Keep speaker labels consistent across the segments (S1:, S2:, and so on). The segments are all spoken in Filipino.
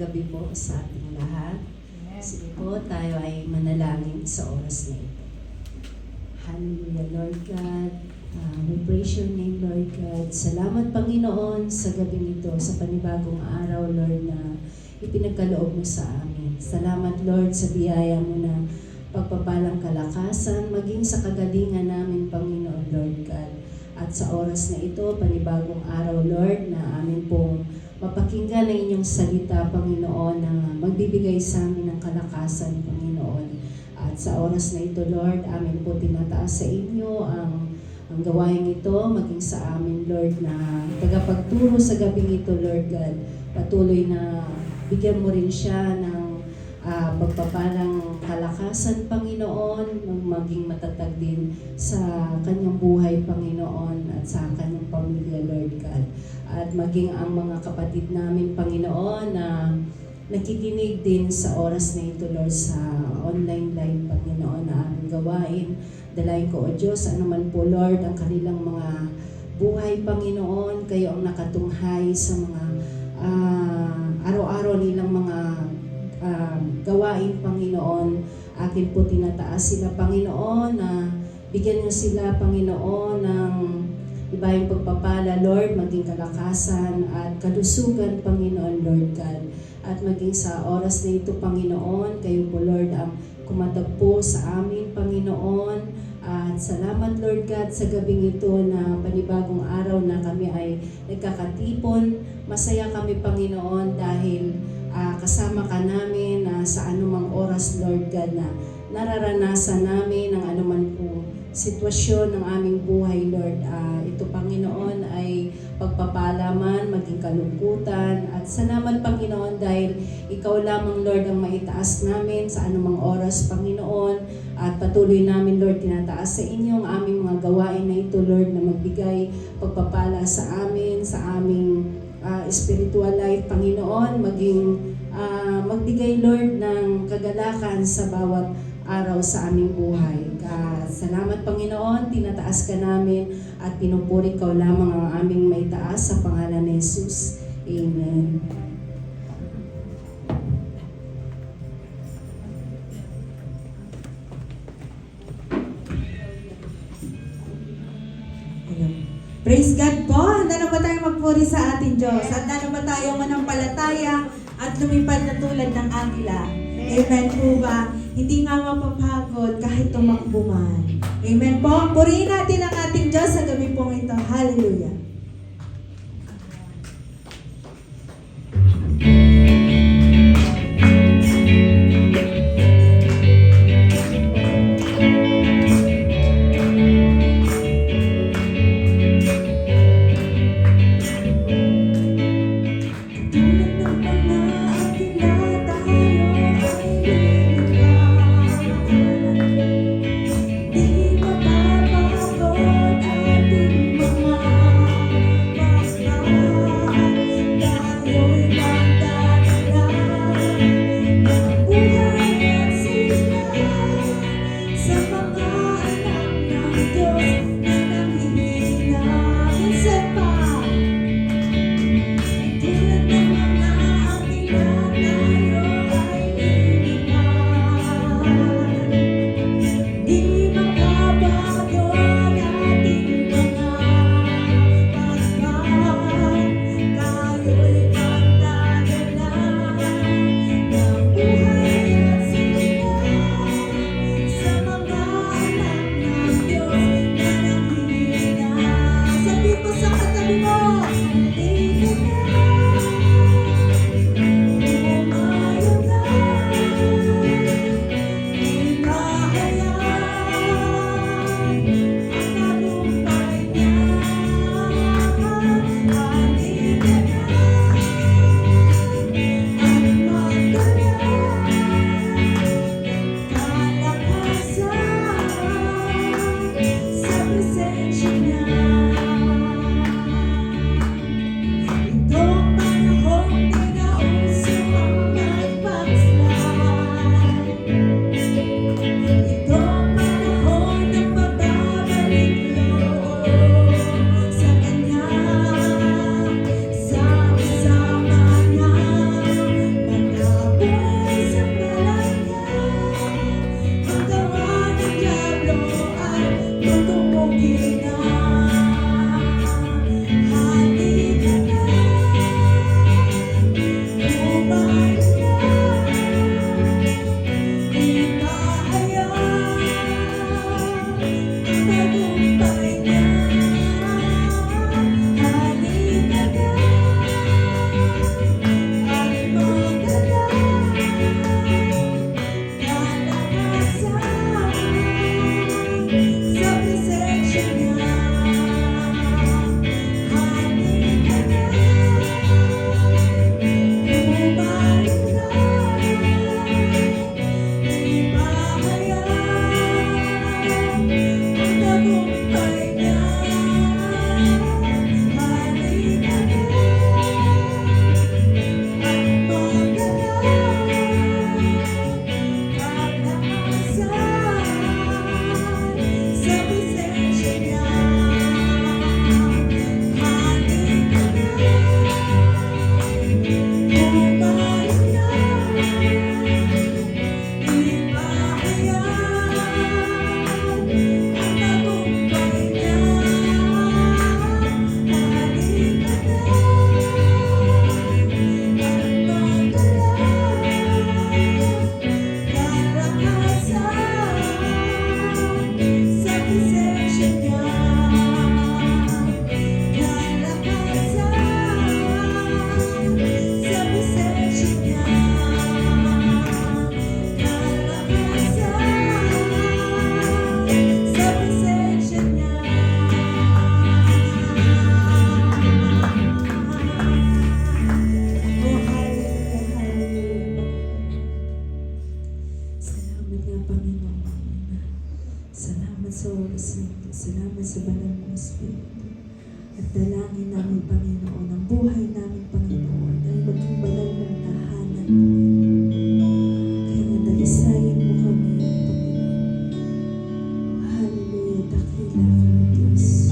S1: gabi po sa ating lahat. Sige po, tayo ay manalangin sa oras na ito. Hallelujah, Lord God. We praise your name, Lord God. Salamat, Panginoon, sa gabing ito, sa panibagong araw, Lord, na ipinagkaloob mo sa amin. Salamat, Lord, sa biyaya mo na pagpapalang kalakasan, maging sa kagalingan namin, Panginoon, Lord God. At sa oras na ito, panibagong araw, Lord, na amin pong mapakinggan ang inyong salita, Panginoon, na magbibigay sa amin ng kalakasan, Panginoon. At sa oras na ito, Lord, amin po tinataas sa inyo ang gawain ito, maging sa amin, Lord, na tagapagturo sa gabing ito, Lord God. Patuloy na bigyan mo rin siya ng pagpapalang kalakasan, Panginoon, maging matatag din sa kanyang buhay, Panginoon, at sa kanyang pamilya, Lord God. At maging ang mga kapatid namin, Panginoon, na nakikinig din sa oras na ito, Lord, sa online live, Panginoon, na aming gawain. Dalayan ko, O Diyos, ano man po, Lord, ang kanilang mga buhay, Panginoon, kayo ang nakatunghay sa mga araw-araw nilang mga gawain, Panginoon. Akin po tinataas sila, Panginoon, na bigyan niyo sila, Panginoon, ng ibayang pagpapala, Lord, maging kalakasan at kalusugan, Panginoon, Lord God. At maging sa oras na ito, Panginoon, kayo po, Lord, ang kumatagpo sa amin, Panginoon. At salamat, Lord God, sa gabing ito na panibagong araw na kami ay nagkakatipon. Masaya kami, Panginoon, dahil kasama ka namin sa anumang oras, Lord God, na nararanasan namin ang anuman po sitwasyon ng aming buhay, Lord. Ito, Panginoon, ay pagpapalaman, maging kalungkutan. At salamat, Panginoon, dahil ikaw lamang, Lord, ang maitaas namin sa anumang oras, Panginoon. At patuloy namin, Lord, tinataas sa inyo ang aming mga gawain na ito, Lord, na magbigay pagpapala sa amin, sa aming spiritual life, Panginoon, maging magbigay, Lord, ng kagalakan sa bawat araw sa aming buhay. Salamat, Panginoon, tinataas ka namin at pinupuri ka lamang ang aming maitaas sa pangalan ni Jesus. Amen.
S2: Praise God po! Handa na ba tayong magpuri sa ating Diyos? Handa na ba tayong manampalataya at lumipad na tulad ng agila? Amen po ba? Hindi nga mapapagod kahit tumakbo man. Amen po? Purihin natin ang ating Diyos sa gabi pong ito. Hallelujah! Di mapapagod ating mga Salamat nga, Panginoon. Salamat sa oras nito. Salamat sa banal mong Espiritu. At dalangin namin, Panginoon, ang buhay namin, Panginoon, ay maging banal mong tahanan. Kaya nga dalisayin mo kami, Panginoon. Hallelujah, dakila ka, Diyos.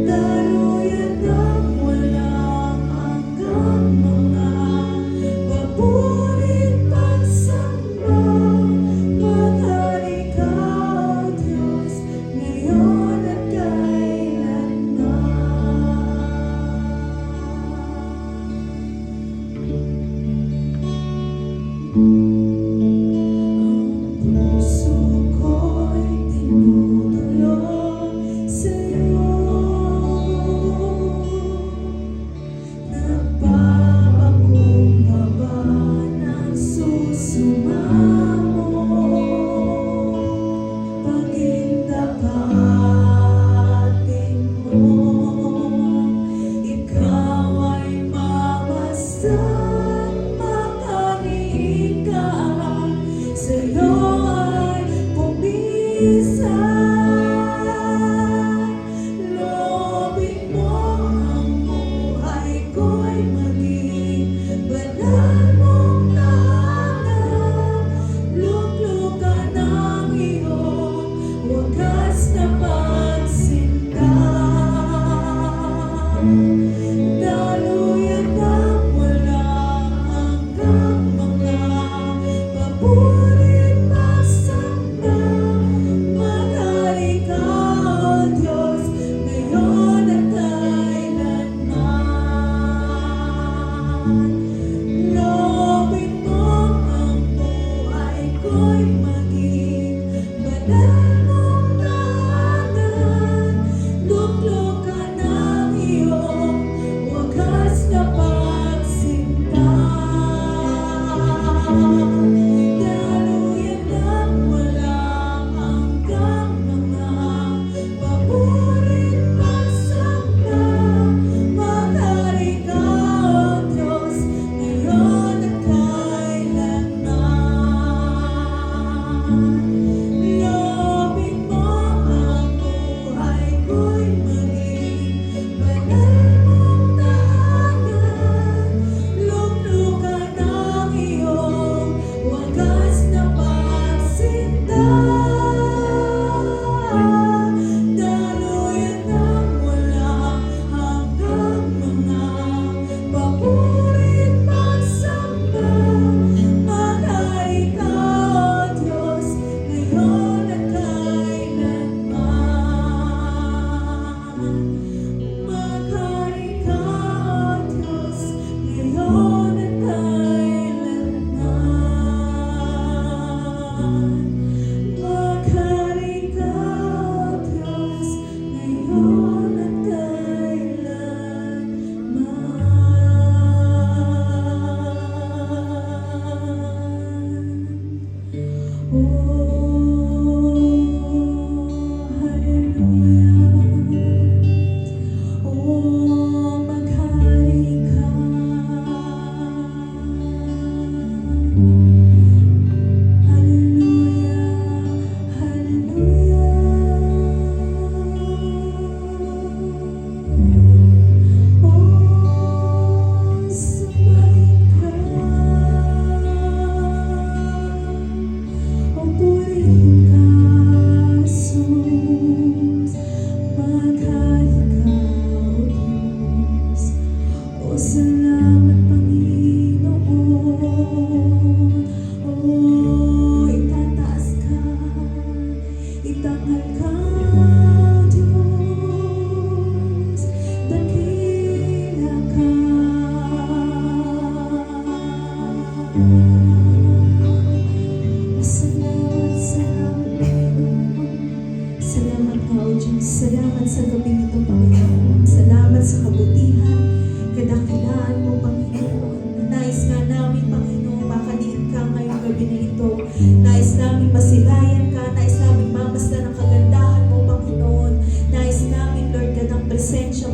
S3: Daluyan ng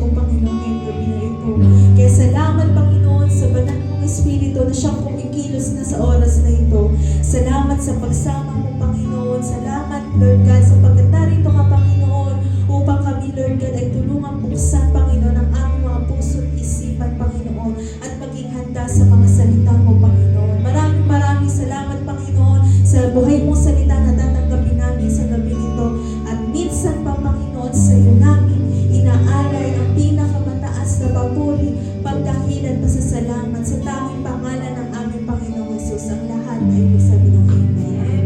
S2: o Panginoon ngayong gabi na ito. Kaya salamat Panginoon sa banal mong Espiritu na siyang kumikilos na sa oras na ito. Salamat sa pagsama mo Panginoon. Salamat Lord God sapagkat narito ka Panginoon upang kami Lord God ay tulungan buksan Panginoon ang aming mga puso at isipan Panginoon at maging handa sa mga salita mo Panginoon. Maraming salamat Panginoon sa buhay mong salita na tatanggapin namin sa gabi nito at minsan pa Panginoon sa iyo namin inaalay ang pinakamataas na papuri, pagdahilan, pasasalamat sa tanging pangalan ng aming Panginoong Jesus. Ang lahat ay ibig sabihin ng Amen.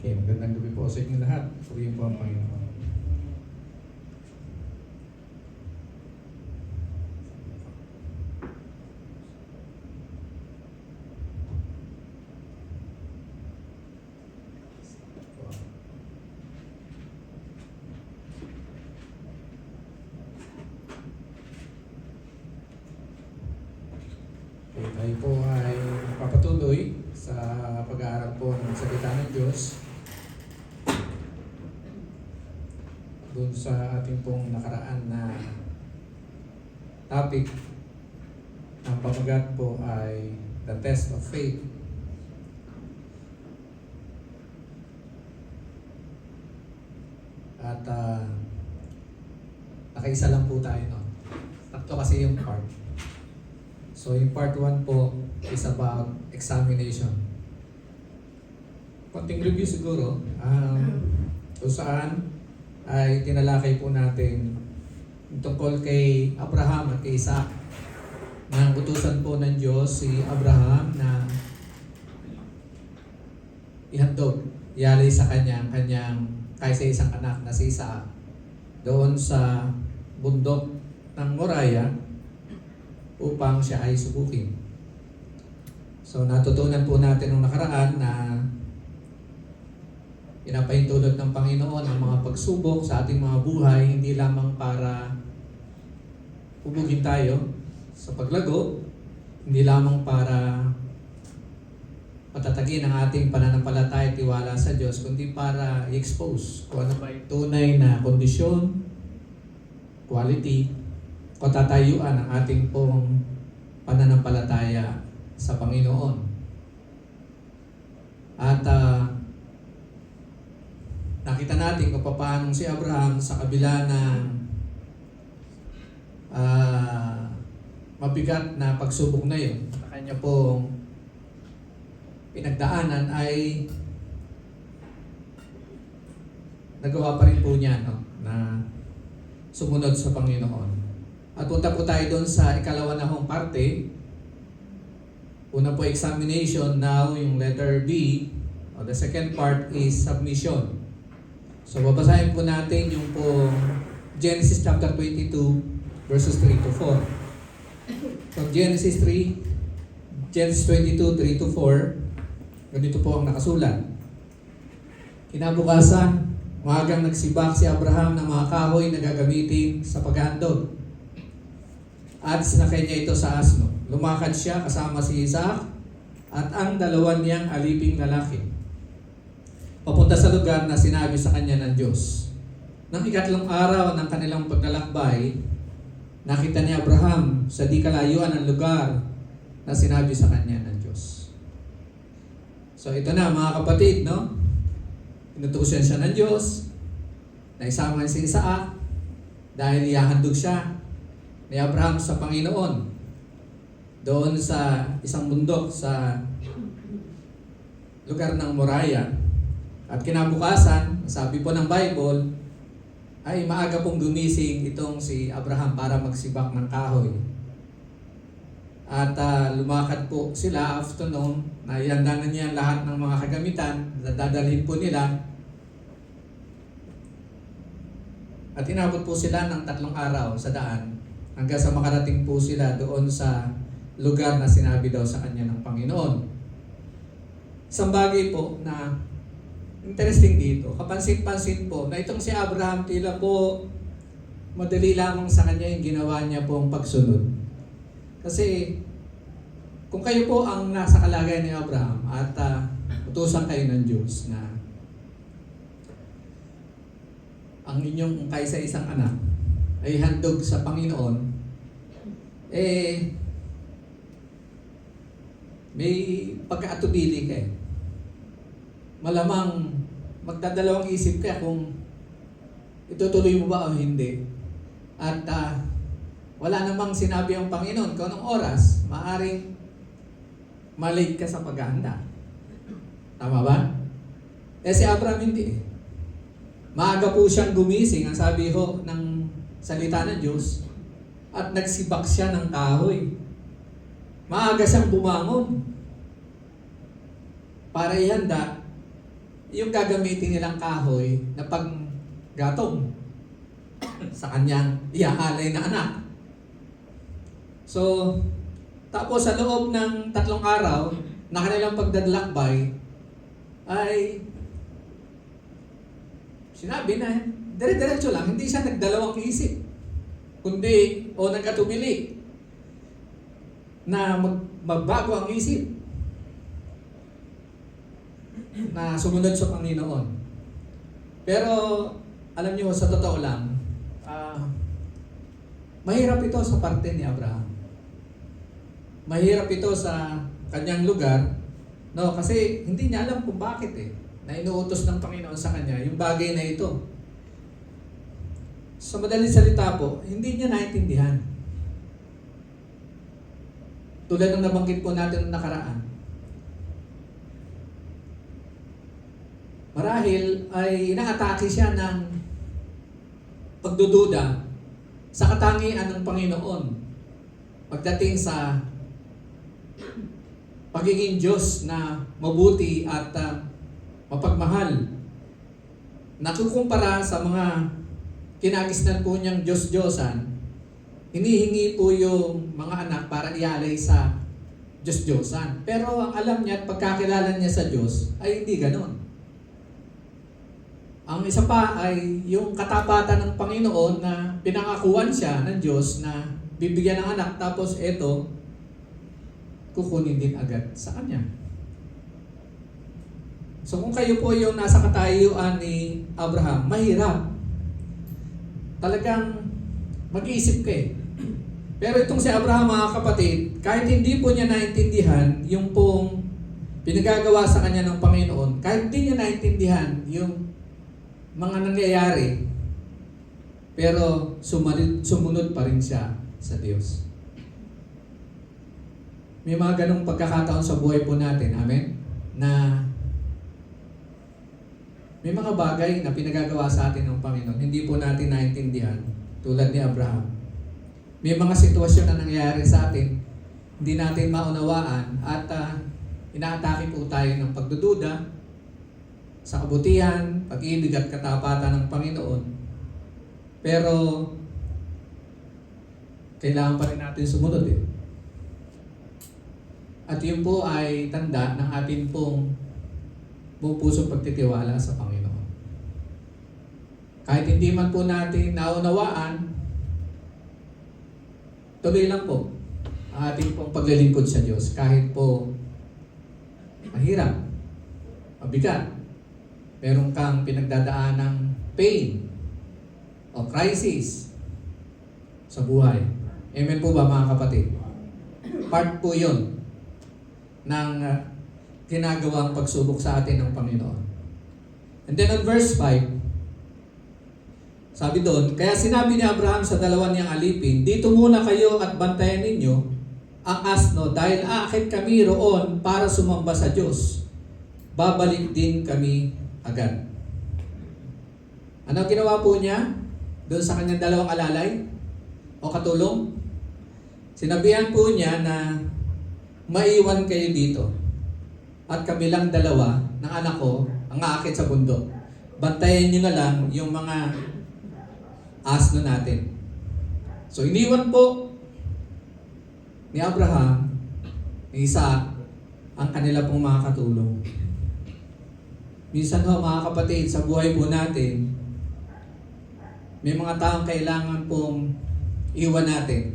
S3: Okay, magandang gabi po sa inyo lahat. Purihin po ang Panginoon. Okay, tayo po ay papatuloy sa pag-aaral po ng salita ng Diyos. Doon sa ating pong nakaraan na topic, ang pamagat po ay the test of faith. At nakaisa lang po tayo noon. Takto kasi yung part. So yung part 1 po is about examination. Konting review siguro. Kung saan ay tinalakay po natin tungkol kay Abraham at kay Isaac. Nang utusan po ng Diyos si Abraham na ihandog, ialay sa kanya ang kanyang kaysa isang anak na si Isaac doon sa bundok ng Moriah upang siya ay subukin. So natutunan po natin nung nakaraan na pinapahintulot ng Panginoon ang mga pagsubok sa ating mga buhay, hindi lamang para hubugin tayo sa paglago, hindi lamang para patatagin ang ating pananampalataya at tiwala sa Diyos, kundi para i-expose kung ano ba yung tunay na kondisyon, quality, katatayuan ng ating pong pananampalataya sa Panginoon. At nakita natin kung paano si Abraham sa kabila ng mabigat na pagsubok na yun, sa kanya pong pinagdaanan ay nagawa pa rin po niya na sumunod sa Panginoon. At punta po tayo doon sa ikalawa na hong parte. Una po examination, now yung letter B. The second part is submission. So babasahin po natin yung po Genesis chapter 22 verses 3 to 4. From Genesis 22, 3 to 4, ganito po ang nakasulat. Kinabukasan, maagang nagsibak si Abraham ng mga kahoy na gagamitin sa paghandog. At sinakay niya ito sa asno. Lumakad siya kasama si Isaac at ang dalawa niyang aliping lalaki, papunta sa lugar na sinabi sa kanya ng Diyos. Nang ikatlong araw ng kanilang paglalakbay, nakita ni Abraham sa di kalayuan ng lugar na sinabi sa kanya ng Diyos. So ito na mga kapatid, no? Inutusan siya ng Diyos na isama si Isaac dahil ihahandog siya ni Abraham sa Panginoon doon sa isang bundok sa lugar ng Moriah. At kinabukasan, sabi po ng Bible, ay maaga pong gumising itong si Abraham para magsibak ng kahoy. At lumakad po sila afternoon, naihanda na niya lahat ng mga kagamitan na dadalhin po nila. At inabot po sila ng 3 araw sa daan hanggang sa makarating po sila doon sa lugar na sinabi daw sa kanya ng Panginoon. Isang bagay po na interesting dito, kapansin-pansin po na itong si Abraham tila po madali lamang sa kanya yung ginawa niya pong pagsunod. Kasi kung kayo po ang nasa kalagayan ni Abraham at utusan kayo ng Diyos na ang inyong kaisa-isang anak ay handog sa Panginoon, may pagkaatubili kayo. Malamang magdadalawang isip ka kung itutuloy mo ba o hindi. At wala namang sinabi ang Panginoon kung anong oras maaring malate ka sa paghahanda. Tama ba? Si Abraham hindi. Maaga po siyang gumising, ang sabi ho ng salita ng Diyos, at nagsibak siya ng kahoy. Maaga siyang bumangon para ihanda yung gagamitin nilang kahoy na paggatong sa kanyang iaalay na anak. So, tapos sa loob ng 3 araw na kanilang pagdadalakbay ay sinabi na dire-diretso lang, hindi siya nagdalawang isip, kundi o nagkatubili na magbago ang isip na sumunod sa Panginoon. Pero alam niyo, sa totoo lang, mahirap ito sa parte ni Abraham. Mahirap ito sa kanyang lugar, no? Kasi hindi niya alam kung bakit na inuutos ng Panginoon sa kanya yung bagay na ito. Sa madaling salita po, hindi niya naintindihan. Tulad ng nabanggit po natin ng nakaraan. Marahil ay inaatake siya ng pagdududa sa katangian ng Panginoon pagdating sa pagiging Diyos na mabuti at mapagmahal. Nakukumpara sa mga kinagisnan po niyang Diyos-Diyosan, hinihingi po yung mga anak para ialay sa Diyos-Diyosan. Pero ang alam niya at pagkakilala niya sa Diyos ay hindi ganon. Ang isa pa ay yung katapatan ng Panginoon na pinangakuan siya ng Diyos na bibigyan ng anak, tapos eto, kukunin din agad sa kanya. So kung kayo po yung nasa katayuan ni Abraham, mahirap. Talagang mag-iisip ka . Pero itong si Abraham, mga kapatid, kahit hindi po niya naintindihan yung pong pinagagawa sa kanya ng Panginoon, kahit hindi niya naintindihan yung mga nangyayari, pero sumunod pa rin siya sa Diyos. May mga ganong pagkakataon sa buhay po natin, amen? Na may mga bagay na pinagagawa sa atin ng Panginoon, hindi po natin naintindihan, tulad ni Abraham. May mga sitwasyon na nangyayari sa atin, hindi natin maunawaan, at inaatake po tayo ng pagdududa sa kabutihan, pag-ibig at katapatan ng Panginoon. Pero kailangan pa rin natin sumunod . At yun po ay tanda ng ating pong pusong pagtitiwala sa Panginoon. Kahit hindi man po natin naunawaan, tuloy lang po ang ating pong paglilingkod sa Diyos. Kahit po mahirap, mabigat, meron kang pinagdadaan ng pain o crisis sa buhay. Amen po ba, mga kapatid? Part po yun ng ginagawang pagsubok sa atin ng Panginoon. And then on verse 5, sabi doon, kaya sinabi ni Abraham sa 2 niyang alipin, dito muna kayo at bantayan ninyo ang asno dahil aakit kami roon para sumamba sa Diyos. Babalik din kami agad. Ano ginawa po niya? doon sa kanyang dalawang alalay o katulong. Sinabihan po niya na maiwan kayo dito at kabilang dalawa ng anak ko ang aakit sa bundok. Bantayan niyo na lang yung mga asno natin. So iniwan po ni Abraham, ni Isaac, ang kanila pong mga katulong. Minsan ho mga kapatid, sa buhay po natin, may mga taong kailangan pong iwan natin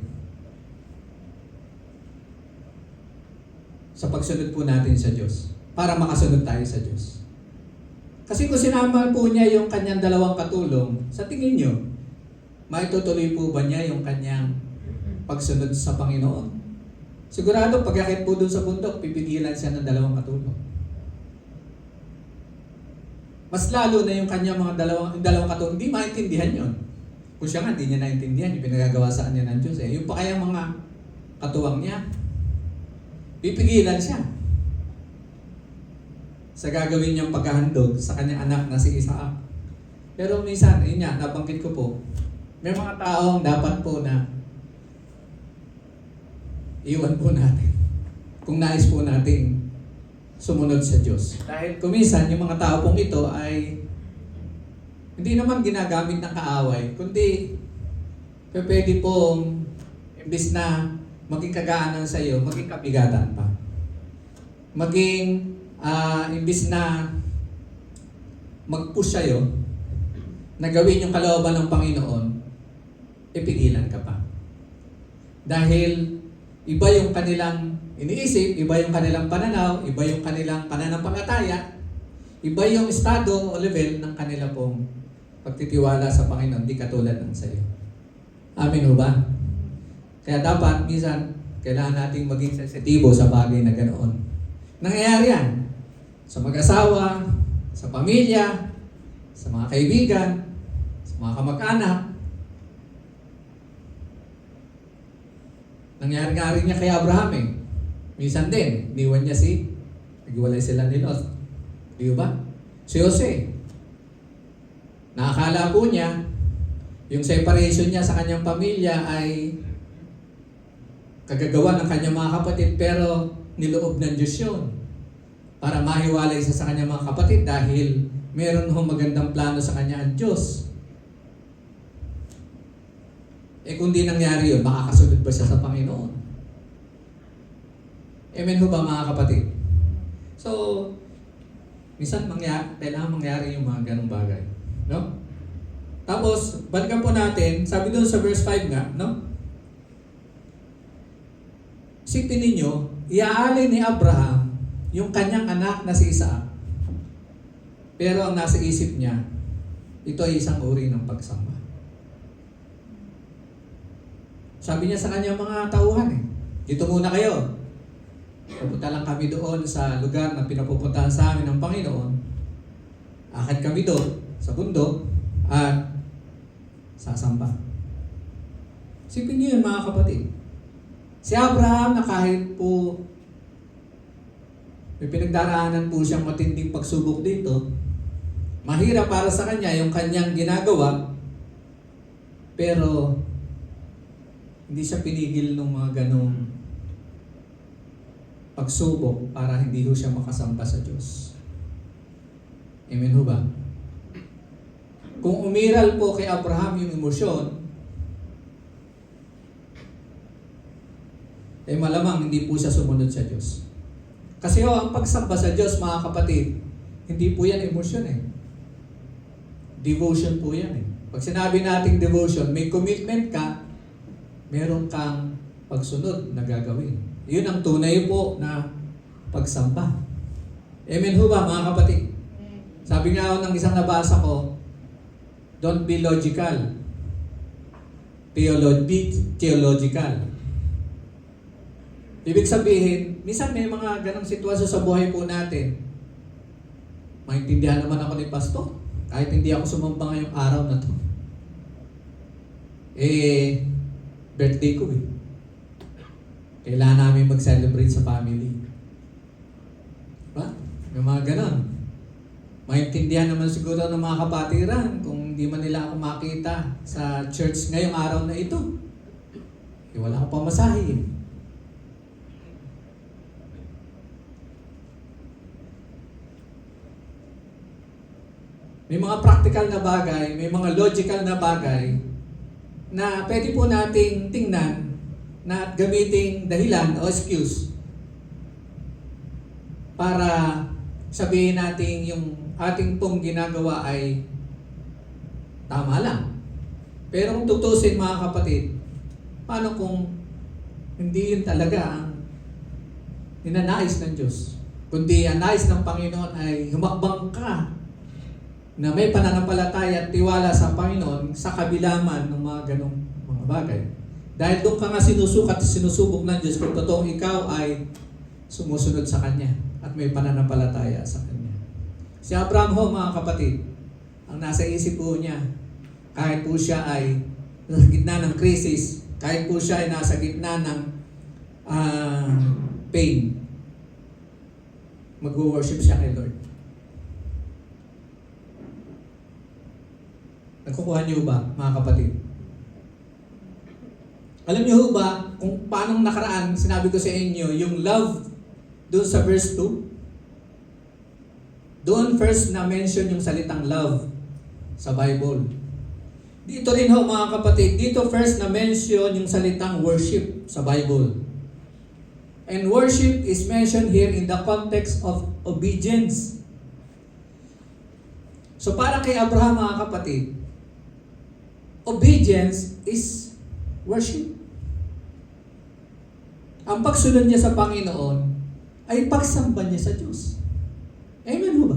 S3: sa pagsunod po natin sa Diyos, para makasunod tayo sa Diyos. Kasi kung sinama po niya yung kanyang dalawang katulong, sa tingin niyo, maitutuloy po ba niya yung kanyang pagsunod sa Panginoon? Sigurado, pagkakit po doon sa bundok, pipigilan siya ng dalawang katulong. Mas lalo na yung kanyang mga dalawang katulong, hindi maintindihan yon. Kung siya nga, hindi niya naintindihan yung pinagagawa sa kanya ng Diyos. Yung pa kayang mga katuwang niya, pipigilan siya sa gagawin niyang paghahandog sa kanyang anak na si Isaac. Pero minsan, yun nga, nabanggit ko po, may mga taong dapat po na iwan po natin kung nais po natin sumunod sa Diyos. Dahil kuminsan, yung mga tao pong ito ay hindi naman ginagamit ng kaaway, kundi pwede pong imbis na maging kagaanan sa iyo, maging kabigatan pa. Maging imbis na mag-push sa'yo na gawin yung kalooban ng Panginoon, ipigilan ka pa. Dahil iba yung kanilang iniisip, iba yung kanilang pananaw, iba yung kanilang pananampalataya, iba yung estado o level ng kanila pong pagtitiwala sa Panginoon, di katulad ng sa'yo. Amin ho ba? Kaya dapat, minsan, kailangan nating maging sensitibo sa bagay na ganoon. Nangyayari yan sa mag-asawa, sa pamilya, sa mga kaibigan, sa mga kamag-anak. Nangyari nga rin niya kay Abraham eh. Minsan din, niwan niya naghiwalay sila ni Lot. Di ba? Si Jose, nakakala po niya, yung separation niya sa kanyang pamilya ay kagagawa ng kanyang mga kapatid, pero niloob ng Diyos yun para mahiwalay siya sa kanyang mga kapatid dahil meron hong magandang plano sa kanya ang Diyos. Kung di nangyari yun, makakasunod ba siya sa Panginoon? Amen ho ba mga kapatid? So, minsan kailangan mangyari yung mga ganong bagay. No? Tapos, balikan po natin, sabi doon sa verse 5 nga, no? Isipin ninyo, iaalay ni Abraham yung kanyang anak na si Isaac. Pero ang nasa isip niya, ito ay isang uri ng pagsamba. Sabi niya sa kanyang mga tauhan dito muna kayo. Pupunta lang kami doon sa lugar na pinapupuntahan sa amin ng Panginoon. Akit kami doon sa bundok at sasamba. Isipin niyo yun mga kapatid. Si Abraham na kahit po may pinagdaraanan po siyang matinding pagsubok dito, mahirap para sa kanya yung kanyang ginagawa, pero hindi siya pinigil ng mga ganong pagsubok para hindi ho siya makasamba sa Diyos. Amen ho ba? Kung umiral po kay Abraham yung emosyon, malamang hindi po siya sumunod sa Diyos. Kasi ang pagsamba sa Diyos, mga kapatid, hindi po yan emosyon Devotion po yan Pag sinabi nating devotion, may commitment ka, meron kang pagsunod na gagawin. Yun ang tunay po na pagsamba. Amen ho ba mga kapatid? Sabi nga ako ng isang nabasa ko, don't be logical. Be theological. Ibig sabihin, minsan may mga ganong sitwasyon sa buhay po natin. Maintindihan naman ako ni Pastor, kahit hindi ako sumamba ngayong araw na to. Birthday ko Kailangan namin mag-celebrate sa family. Diba? May mga ganon. Maintindihan naman siguro ng mga kapatiran kung hindi man nila ako makita sa church ngayong araw na ito. Wala akong pamasahe. May mga practical na bagay, may mga logical na bagay na pwede po nating tingnan na gamiting dahilan o excuse para sabihin natin yung ating pong ginagawa ay tama lang. Pero kung tutusin mga kapatid, paano kung hindi yun talaga ang ninanais ng Diyos? Kundi ang nais ng Panginoon ay humakbang ka na may pananampalataya at tiwala sa Panginoon sa kabilaman ng mga ganong mga bagay. Dahil doon ka nga sinusukat at sinusubok ng Diyos kung totoong ikaw ay sumusunod sa Kanya at may pananampalataya sa Kanya. Si Abraham ho, mga kapatid, ang nasa isip po niya, kahit po siya ay nasa gitna ng krisis, kahit po siya ay nasa gitna ng pain, mag-worship siya kay Lord. Nakukuha niyo ba, mga kapatid? Alam niyo ba kung paanong nakaraan, sinabi ko sa inyo, yung love doon sa verse 2? Doon first na mention yung salitang love sa Bible. Dito rin ho, mga kapatid, dito first na mention yung salitang worship sa Bible. And worship is mentioned here in the context of obedience. So para kay Abraham, mga kapatid, obedience is worship. Ang pagsunod niya sa Panginoon ay pagsamba niya sa Diyos. Amen ho ba?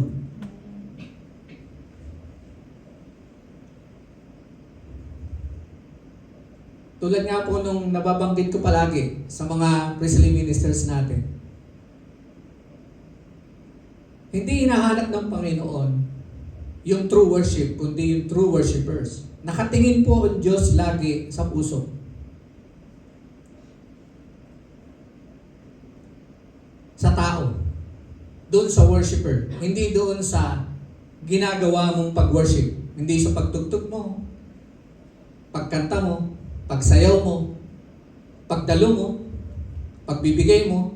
S3: Tulad nga po nung nababanggit ko palagi sa mga priestly ministers natin. Hindi hinahanap ng Panginoon yung true worship, kundi yung true worshipers. Nakatingin po ang Diyos lagi sa puso. Sa tao. Doon sa worshiper. Hindi doon sa ginagawa mong pag-worship. Hindi sa pagtugtog mo, pagkanta mo, pagsayaw mo, pagdalo mo, pagbibigay mo,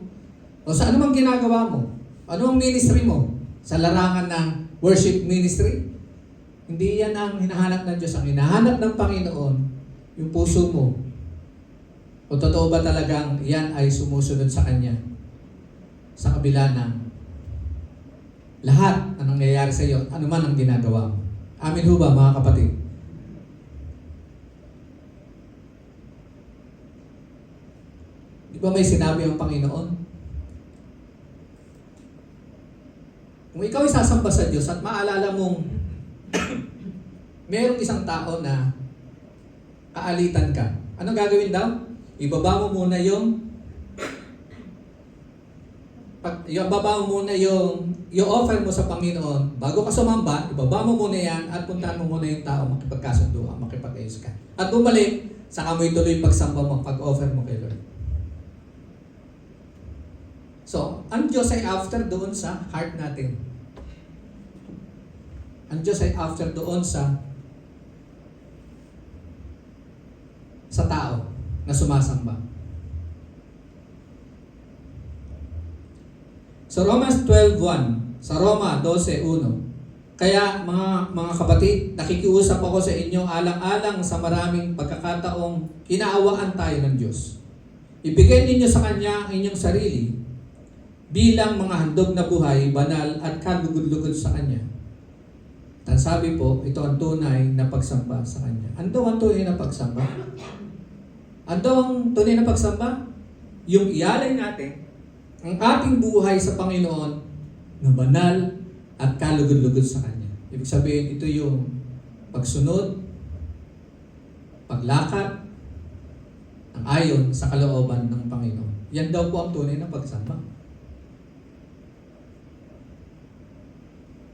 S3: o sa anumang ginagawa mo. Ano ang ministry mo? Sa larangan ng worship ministry? Hindi yan ang hinahanap ng Diyos. Ang hinahanap ng Panginoon, yung puso mo. O totoo ba talagang yan ay sumusunod sa Kanya? Sa kabila ng lahat na nangyayari sa iyo, ano man ang ginagawa mo. Amin ho ba, mga kapatid? Di ba may sinabi ang Panginoon? Kung ikaw ay sasamba sa Diyos at maalala mong merong isang tao na kaalitan ka. Anong gagawin daw? Ibaba mo muna yung offer mo sa Panginoon. Bago ka sumamba, ibaba mo muna yan at puntahan mo muna yung tao, makipagkasundo, makipag-ayos ka. At bumalik, saka mo ituloy pagsamba mo, pag-offer mo kay Lord. So, ang Diyos ay after doon sa heart natin. Ang Diyos ay after doon sa tao na sumasamba. Sa Romans 12:1, sa Roma 12:1, kaya mga kapatid, nakikiusap ako sa inyo alang-alang sa maraming pagkakataong kinaawaan tayo ng Diyos. Ibigay ninyo sa Kanya ang inyong sarili bilang mga handog na buhay, banal at kalugod-lugod sa Kanya. At sabi po, ito ang tunay na pagsamba sa Kanya. Ano ang tunay na pagsamba? Ano ang tunay na pagsamba? Yung ialay natin ang ating buhay sa Panginoon na banal at kalugod-lugod sa Kanya. Ibig sabihin, ito yung pagsunod, paglakad, ang ayon sa kalooban ng Panginoon. Yan daw po ang tunay na pagsamba.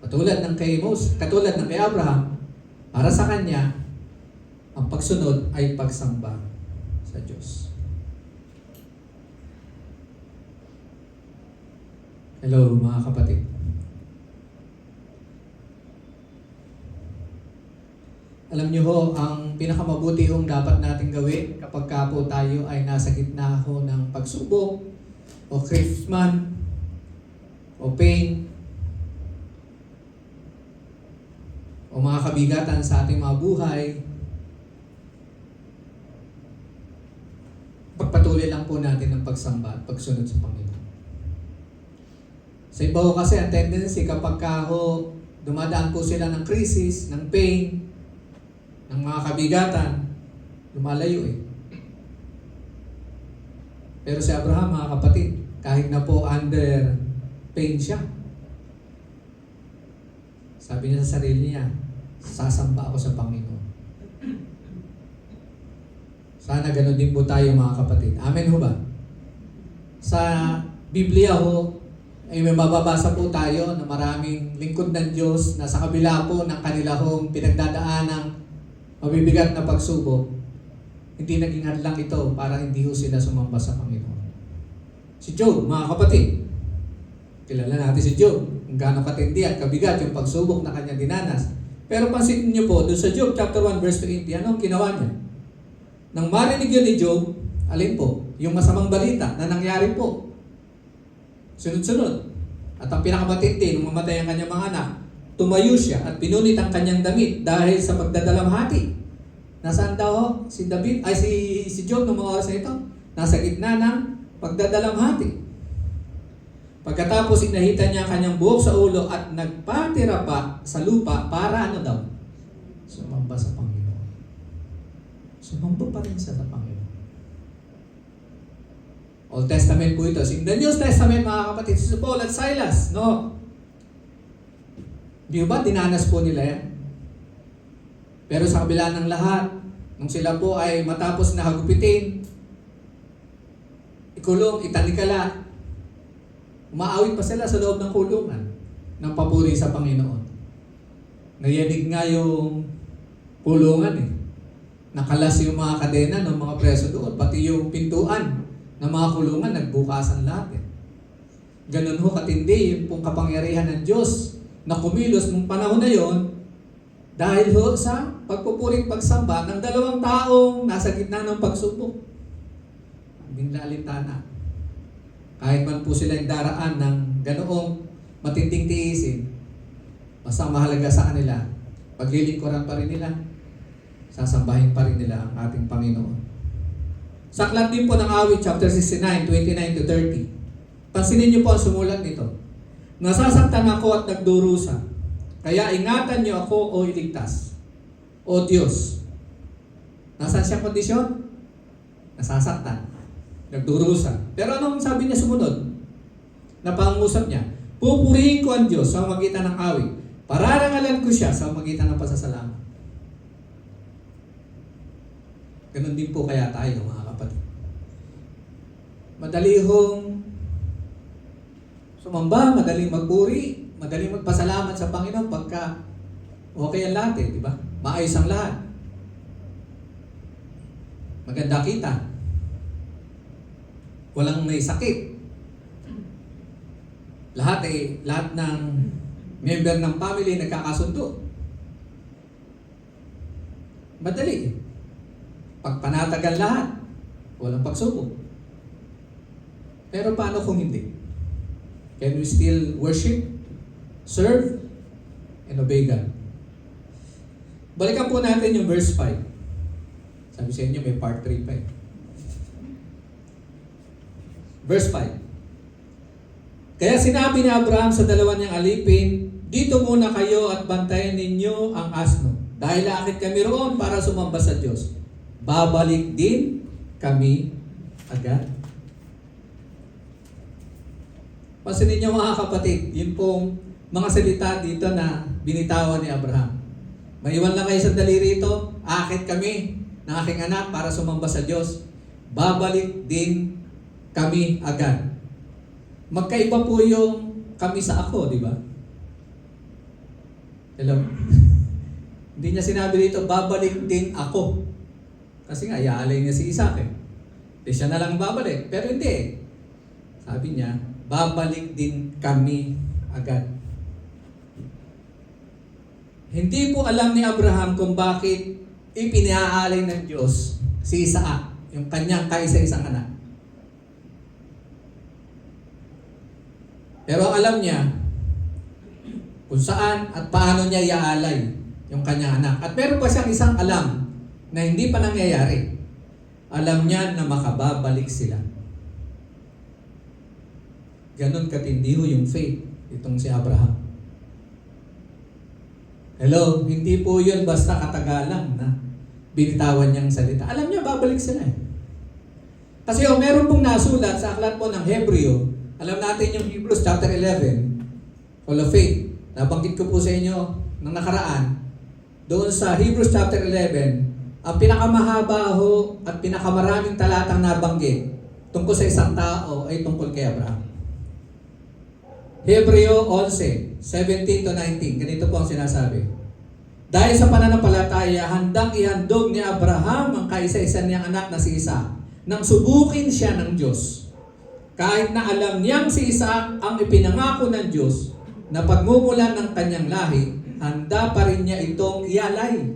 S3: Katulad ng kay Abraham, para sa kanya, ang pagsunod ay pagsamba sa Diyos. Hello mga kapatid. Alam niyo ho, ang pinakamabuti hong dapat natin gawin kapag ka po tayo ay nasa gitna ho ng pagsubok o kritisman o pain o mga kabigatan sa ating mga buhay, pagpatuloy lang po natin ang pagsamba at pagsunod sa Panginoon. Sa iba ho kasi ang tendency kapag ka ho dumadaan po sila ng krisis, ng pain, ng mga kabigatan, lumalayo eh. Pero si Abraham, mga kapatid, kahit na po under pain siya, sabi niya sa sarili niya, sasamba ako sa Panginoon. Sana ganun din po tayo, mga kapatid. Amen ho ba? Sa Biblia ho, ay may mababasa po tayo na maraming lingkod ng Diyos na sa kabila po ng kanila hong pinagdadaanang mabibigat na pagsubok, hindi naging hadlang ito para hindi ho sila sumamba sa Panginoon. Si Job, mga kapatid, kilala natin si Job, kung gaano katindi at kabigat yung pagsubok na kanya dinanas. Pero pansinin niyo po, doon sa Job chapter 1 verse 20, anong ginawa niya? Nang marinig yun ni Job, alin po? Yung masamang balita na nangyari po. Sunod-sunod. At ang pinakamatindi, nung mamatay ang kanyang mga anak, tumayo siya at pinunit ang kanyang damit dahil sa pagdadalamhati. Nasaan daw si David, ay si Job noong mga oras na ito? Nasa gitna ng pagdadalamhati. Pagkatapos inahita niya ang kanyang buhok sa ulo at nagpatira pa sa lupa para ano daw? Sumamba sa Panginoon. Sumamba pa rin siya sa Panginoon. Old Testament po ito. In the New Testament, mga kapatid, si Paul at Silas, no? Di ba dinanas po nila yan? Pero sa kabila ng lahat, nung sila po ay matapos na hagupitin, ikulong, italikala, umaawit pa sila sa loob ng kulungan ng papuri sa Panginoon. Nayanig nga yung kulungan eh. Nakalas yung mga kadena ng mga preso doon, pati yung pintuan ng mga kulungan, nagbukasan lahat eh. Ganun ho katindi yung pong kapangyarihan ng Diyos na kumilos nung panahon na yon dahil ho sa pagpupuring pagsamba ng dalawang taong nasa gitna ng pagsubok. Bigla alintana. Kahit man po sila yung daraan ng ganoong matinding tiisin, basta mahalaga sa kanila, paglilingkuran pa rin nila, sasambahin pa rin nila ang ating Panginoon. Sa aklat din po ng Awit, chapter 69, 29-30. Pansinin niyo po ang sumulat nito. Nasasaktan ako at nagdurusa. Kaya ingatan niyo ako o iligtas. O Diyos. Nasaan siyang kondisyon? Nasasaktan. Nagdurusa. Pero anong sabi niya sumunod? Napangusap niya. Pupurihin ko ang Diyos sa magitan ng awit. Pararangalan ko siya sa magitan ng pasasalamat. Ganun din po kaya tayo, mga kapatid. Madali hong sumamba, madaling magpuri, madaling magpasalamat sa Panginoon pagka okay ang lahat eh, di ba? Maayos ang lahat. Maganda kita. Walang may sakit. Lahat ng member ng family nagkakasundo. Madali. Pag panatagan lahat, walang pagsubok. Pero paano kung hindi? Can we still worship, serve, and obey God? Balikan po natin yung verse 5. Sabi sa inyo, may part 3 pa eh. Verse 5. Kaya sinabi ni Abraham sa dalawa niyang alipin, dito muna kayo at bantayan ninyo ang asno. Dahil aakit kami roon para sumamba sa Diyos. Babalik din kami agad. Pansinin niyo mga kapatid, yun pong mga salita dito na binitawan ni Abraham. Maiwan lang kayo sandali rito, aakit kami ng aking anak para sumamba sa Diyos. Babalik din kami agad. Magkaiba po yung kami sa ako, di ba? Hello? Hindi niya sinabi dito, babalik din ako. Kasi nga, iaalay niya si Isaac eh. Di siya na lang babalik. Pero hindi. Sabi niya, babalik din kami agad. Hindi po alam ni Abraham kung bakit ipinaalay ng Diyos si Isaac, yung kanyang kaisa-isang anak. Pero alam niya kung saan at paano niya iaalay yung kanyang anak. At meron pa siyang isang alam na hindi pa nangyayari. Alam niya na makababalik sila. Ganon katindi ho yung faith itong si Abraham. Hello, hindi po yun basta katagalan na binitawan niyang salita. Alam niya, babalik sila eh. Kasi meron pong nasulat sa aklat po ng Hebreo. Alam natin yung Hebrews chapter 11, full of faith. Nabanggit ko po sa inyo ng nakaraan. Doon sa Hebrews chapter 11, ang pinakamahaba ho at pinakamaraming talatang nabanggit tungkol sa isang tao ay tungkol kay Abraham. Hebreo 11, 17 to 19. Ganito po ang sinasabi. Dahil sa pananampalataya, handang ihandog ni Abraham ang kaisa-isa niyang anak na si Isaac nang subukin siya ng Diyos. Kahit na alam niyang si Isaac ang ipinangako ng Diyos na pagmumulan ng kanyang lahi, handa pa rin niya itong ialay.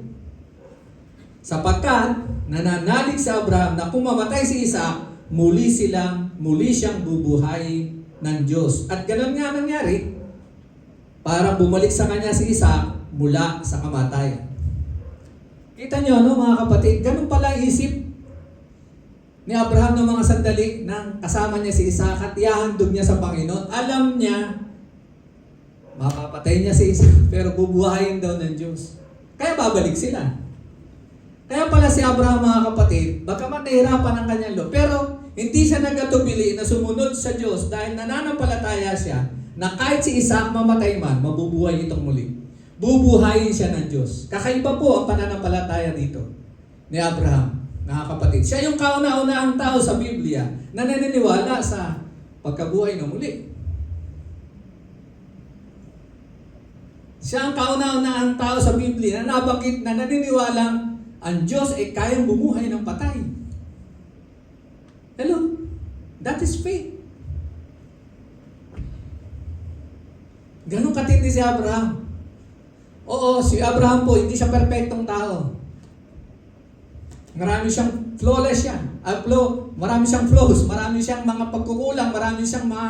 S3: Sapagkat nananalig si Abraham na kung mamatay si Isaac, muli siyang bubuhay ng Diyos. At ganun nga nangyari, para bumalik sa kanya si Isaac mula sa kamatayan. Kita niyo, no, mga kapatid, ganun pala isip ni Abraham ng mga sandali nang kasama niya si Isaac at ihahandog niya sa Panginoon. Alam niya, mapapatay niya si Isaac, pero bubuhayin daw ng Diyos. Kaya babalik sila. Kaya pala si Abraham, mga kapatid, bagamat nahirapan ang kanyang loob, pero hindi siya nagatubili na sumunod sa Diyos dahil nananampalataya siya na kahit si Isaac mamatay man, mabubuhay itong muli. Bubuhayin siya ng Diyos. Kakaiba po ang pananampalataya dito ni Abraham, mga kapatid. Siya yung kauna-unahang tao sa Biblia na naniniwala sa pagkabuhay ng muli. Siya ang kauna-unahang tao sa Biblia na nabanggit na naniniwalang ang Diyos ay kayang bumuhay ng patay. Hello? That is faith. Ganun katindi si Abraham. Oo, si Abraham po, hindi siya perpektong tao. Marami siyang flawless siya. Marami siyang flaws, marami siyang mga pagkukulang, marami siyang mga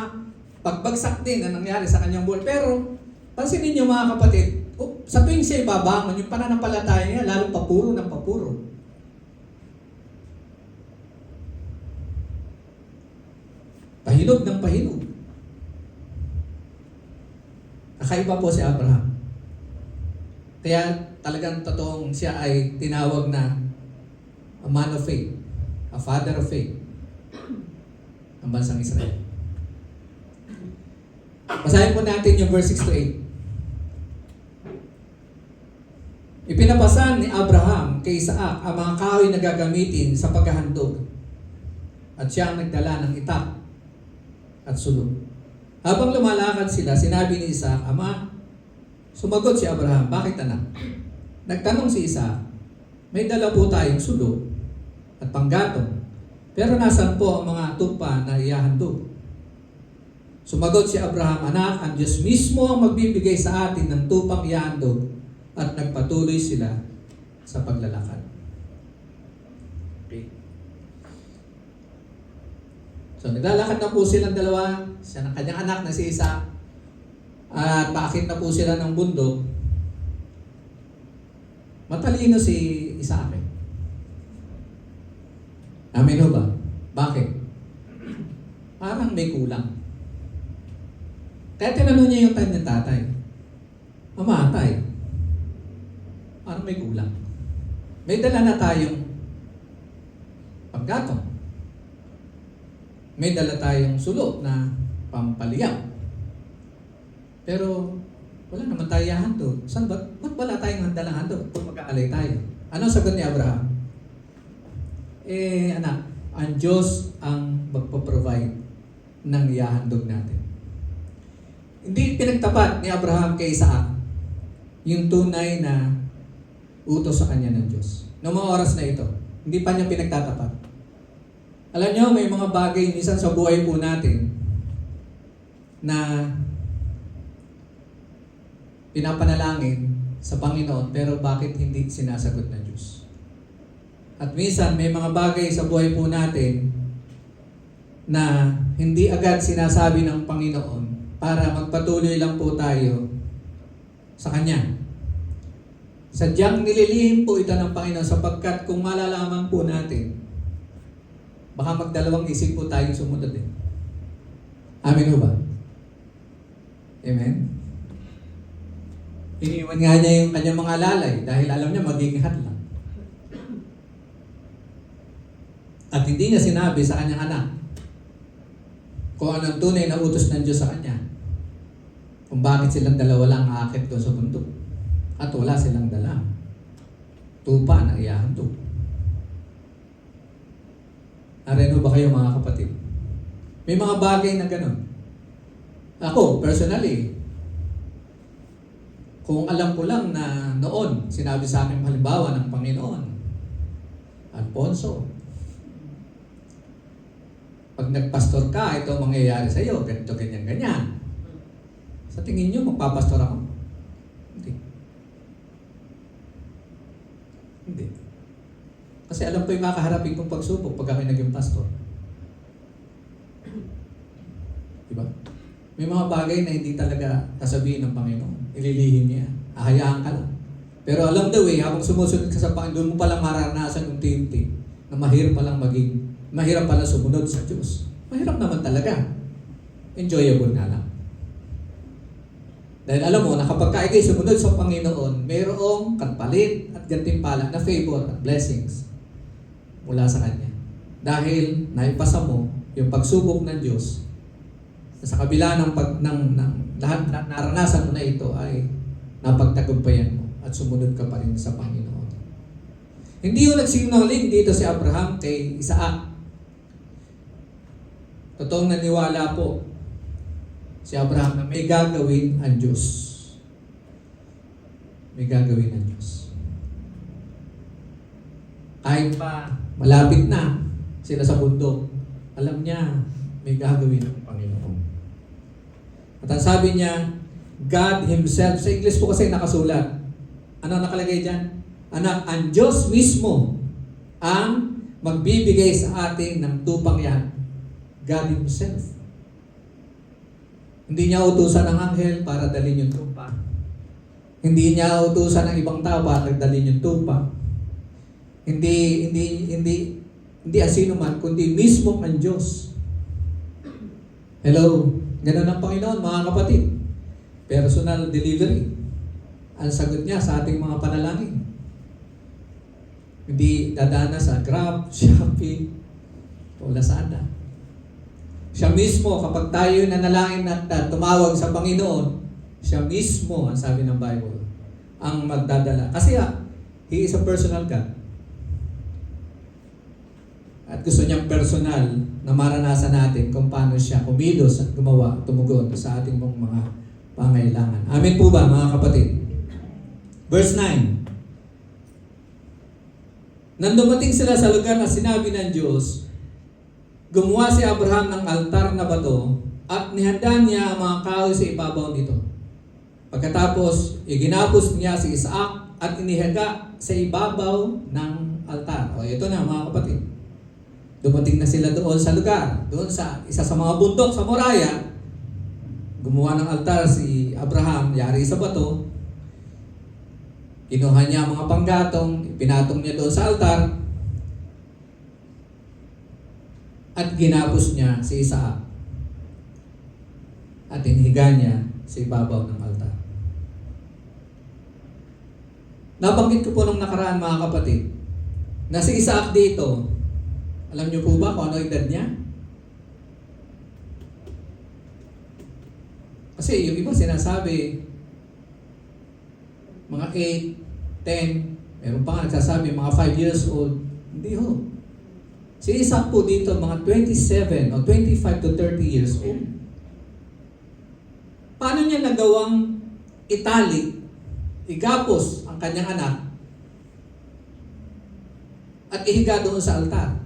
S3: pagbagsak din na nangyari sa kanyang buhay. Pero, pansinin niyo mga kapatid, sa tuwing siya ibabangon, yung pananampalataya niya, lalong papuro ng papuro. Pahinog ng pahinog. Kakaiba po si Abraham. Kaya talagang totoong siya ay tinawag na a man of faith, a father of faith ng bansang Israel. Basahin po natin yung verse 6 to 8. Ipinapasan ni Abraham kay Isaac ang mga kahoy na gagamitin sa paghahandog. At siya ang nagdala ng itak at sulong. Habang lumalakad sila, sinabi ni Isaac, Ama, sumagot si Abraham, bakit anak? Nagtanong si Isaac, may dala po tayong sulong at panggatong, pero nasan po ang mga tupa na ihahandog? Sumagot si Abraham, anak, ang Diyos mismo ang magbibigay sa atin ng tupang ihahandog, at nagpatuloy sila sa paglalakad. Okay. So naglalakad na po silang dalawa, siya ng kanyang anak na si Isaac, at paakit na po sila ng bundok. Matalino si Isaac. Amen ho ba? Bakit? Parang may kulang. Kaya tinanong niya yung kanyang tatay, mamatay. Parang may kulang. May dala na tayong panggatong. May dala tayong sulo na pampaliyang. Pero wala naman tayo handog. Saan ba? Ba't wala tayong dalang handog kung mag-aalay tayo? Ano sagot ni Abraham? Anak, ang Diyos ang magpo-provide ng ihahandog natin. Hindi pinagtapat ni Abraham kay Isaac yung tunay na utos sa kanya ng Diyos. Noong mga oras na ito, hindi pa niya pinagtatapat. Alam niyo, may mga bagay minsan sa buhay po natin na pinapanalangin sa Panginoon, pero bakit hindi sinasagot ng Diyos? At minsan, may mga bagay sa buhay po natin na hindi agad sinasabi ng Panginoon para magpatuloy lang po tayo sa Kanya. Sadyang nililihim po ito ng Panginoon sapagkat kung malalaman po natin, baka magdalawang isip po tayong sumunod eh. Amen ho ba? Amen? Iniwan nga niya yung kanyang mga lalay dahil alam niya magiging hadlang. At hindi niya sinabi sa kanyang anak kung anong tunay na utos ng Diyos sa kanya. Kung bakit silang dalawa lang aakit doon sa bundok. At wala silang dala. Tupa na iyahandog. Areno ba kayo mga kapatid? May mga bagay na ganun. Ako, personally, kung alam ko lang na noon, sinabi sa akin halimbawa ng Panginoon, Alfonso, pag nagpastor ka, ito ang mangyayari sa iyo, ganito, ganyan, ganyan. Sa tingin nyo, magpapastor ako? Hindi. Hindi. Kasi alam ko yung makaharapin kong pagsubok pag ako naging pastor. Diba? May mga bagay na hindi talaga sasabihin ng Panginoon. Ililihim niya. Ahayaan ka lang. Pero along the way, habang sumusunod ka sa Panginoon, doon mo palang maranasan yung tinti na mahirap pala sumunod sa Diyos. Mahirap naman talaga. Enjoyable nga lang. Dahil alam mo na kapag ka ikay sumunod sa Panginoon, mayroong katpalit at gantimpala na favor at blessings mula sa Kanya. Dahil naipasa mo yung pagsubok ng Diyos, sa kabila ng lahat na naranasan mo na ito ay napagtagumpayan mo at sumunod ka pa rin sa Panginoon. Hindi yung nagsinungaling dito si Abraham kay Isaac. Totoong naniwala po si Abraham na may gagawin ang Diyos. May gagawin ang Diyos. Kahit pa malapit na sila sa bundok, alam niya may gagawin ang Panginoon. At ang sabi niya, God Himself, sa English po kasi nakasulat. Ano nakalagay dyan? Anak, ang Diyos mismo ang magbibigay sa atin ng tupang yan. God Himself. Hindi niya utusan ng anghel para dalhin yung tupa. Hindi niya utusan ng ibang tao para dalhin yung tupa. Hindi asino man, kundi mismo ang Diyos. Hello? Ganun ang Panginoon, mga kapatid. Personal delivery. Ang sagot niya sa ating mga panalangin. Hindi dadana sa Grab, Shopee, o Lazada. Siya mismo, kapag tayo nanalangin at tumawag sa Panginoon, siya mismo, ang sabi ng Bible, ang magdadala. Kasi He is a personal God. At gusto niyang personal na maranasan natin kung paano siya kumilos at gumawa, tumugon sa ating mga pangailangan. Amen po ba, mga kapatid? Verse 9. Nang dumating sila sa lugar na sinabi ng Diyos, gumawa si Abraham ng altar na bato at nihanda niya ang mga kahoy sa ibabaw nito. Pagkatapos, iginapos niya si Isaac at inihaga sa ibabaw ng altar. O ito na, mga kapatid. Dumating na sila doon sa lugar, doon sa isa sa mga bundok sa Moriah. Gumawa ng altar si Abraham, yari sa bato. Kinuha niya ang mga panggatong, pinatong niya doon sa altar. At ginapos niya si Isaac. At inihiga niya sa ibabaw ng altar. Nabanggit ko po nung nakaraan, mga kapatid, na si Isaac dito, alam niyo po ba kung ano edad niya? Kasi yung iba sinasabi, mga 8, 10, meron pa nga nagsasabi, mga 5 years old. Hindi ho. Si Isaac po dito, mga 27 o 25 to 30 years old. Paano niya nagawang igapos ang kanyang anak at ihiga doon sa altar?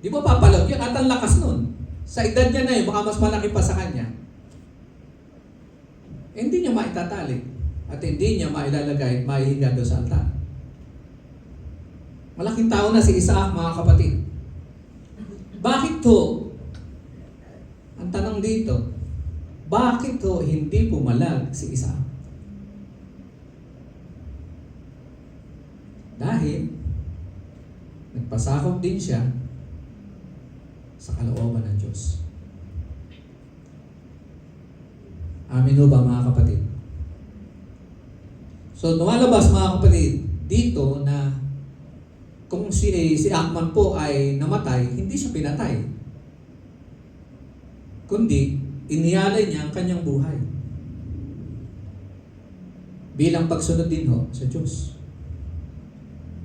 S3: Di ba papalot yun? At ang lakas nun. Sa edad niya na yun, baka mas malaki pa sa kanya. hindi niya maitatali at hindi niya mailalagay at maihiga doon sa altar. Malaking tao na si Isaac, mga kapatid. Bakit to? Ang tanong dito, bakit to hindi pumalag si Isaac? Dahil nagpasakop din siya sa kalooban ng Diyos. Amin ho ba, mga kapatid? So, lumalabas, mga kapatid, dito na kung si Akman po ay namatay, hindi siya pinatay. Kundi, iniyalay niya ang kanyang buhay. Bilang pagsunod din ho sa Diyos.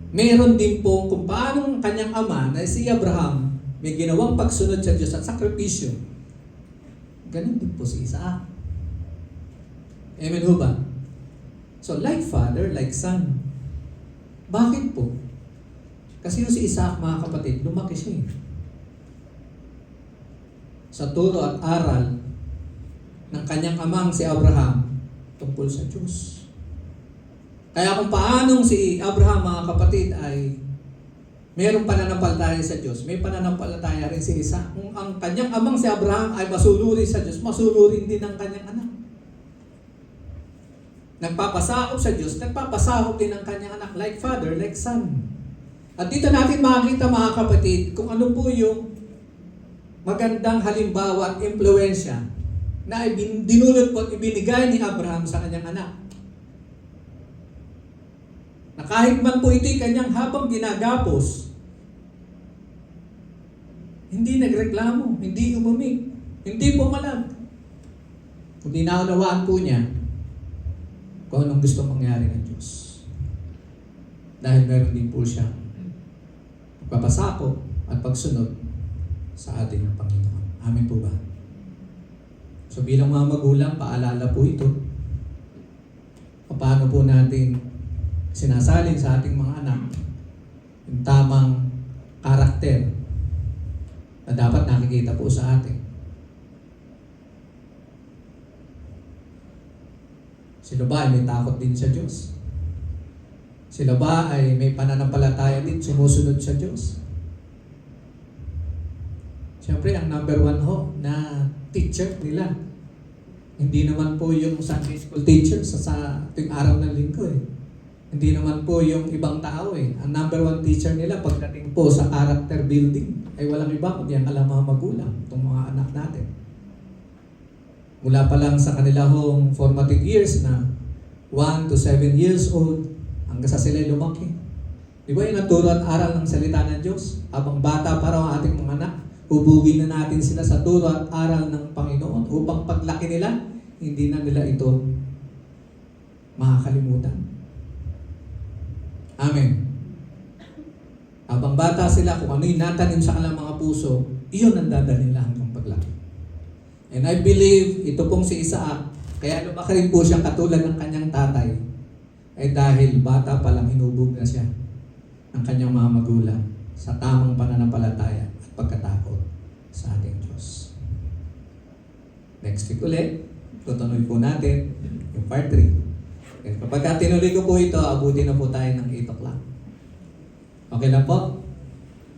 S3: Meron din po kung paano ang kanyang ama na si Abraham may ginawang pagsunod sa Diyos at sakripisyo. Ganun din po si Isaac. Amen ho ba? So, like father, like son. Bakit po? Kasi yung si Isaac, mga kapatid, lumaki siya. Sa turo at aral ng kanyang amang si Abraham tungkol sa Diyos. Kaya kung paanong si Abraham, mga kapatid, ay mayroong pananampalataya sa Diyos, may pananampalataya rin si Isaac. Kung ang kanyang amang si Abraham ay masuluri sa Diyos, masuluri din ang kanyang anak. Nagpapasakop sa Diyos, nagpapasakop din ang kanyang anak, like father, like son. At dito natin makikita, mga kapatid, kung ano po yung magandang halimbawa at impluensya na dinulot po at ibinigay ni Abraham sa kanyang anak. Na kahit man po ito'y kanyang habang ginagapos, hindi nagreklamo, hindi umumig, hindi pumalag. Kundi naunawaan po niya kung anong gusto mangyari ng Diyos. Dahil meron din po siyang pagpapasako at pagsunod sa ating Panginoon. Amen po ba? So bilang mga magulang, paalala po ito. Paano po natin sinasalin sa ating mga anak yung tamang karakter na dapat nakikita po sa atin. Sila ba ay may takot din sa Diyos? Sila ba ay may pananampalataya din, sumusunod sa Diyos? Siyempre, ang number one ho na teacher nila, hindi naman po yung Sunday school teacher sa tuwing araw ng linggo eh. Hindi naman po yung ibang tao eh. Ang number one teacher nila pagdating po sa character building ay walang iba kundi ang mga magulang, itong mga anak natin. Mula pa lang sa kanila hong formative years na 1 to 7 years old hanggang sa sila lumaki. Di ba yung naturo at aral ng salita ng Diyos? Habang bata pa raw ang ating mga anak, hubugin na natin sila sa turo at aral ng Panginoon upang paglaki nila, hindi na nila ito makakalimutan. Amen. Habang bata sila, kung ano yung natanim sa kanilang mga puso, iyon ang dadalhin nila hanggang paglaki. And I believe, ito pong si Isaac, kaya lumaki rin po siyang katulad ng kanyang tatay, ay dahil bata pa lang hinubog na siya ng kanyang mga magulang sa tamang pananampalataya at pagkatakot sa ating Diyos. Next week ulit, tutuloy po natin yung part 3. And kapag tinuloy ko po ito, abutin na po tayo ng 8 o'clock. Okay lang po?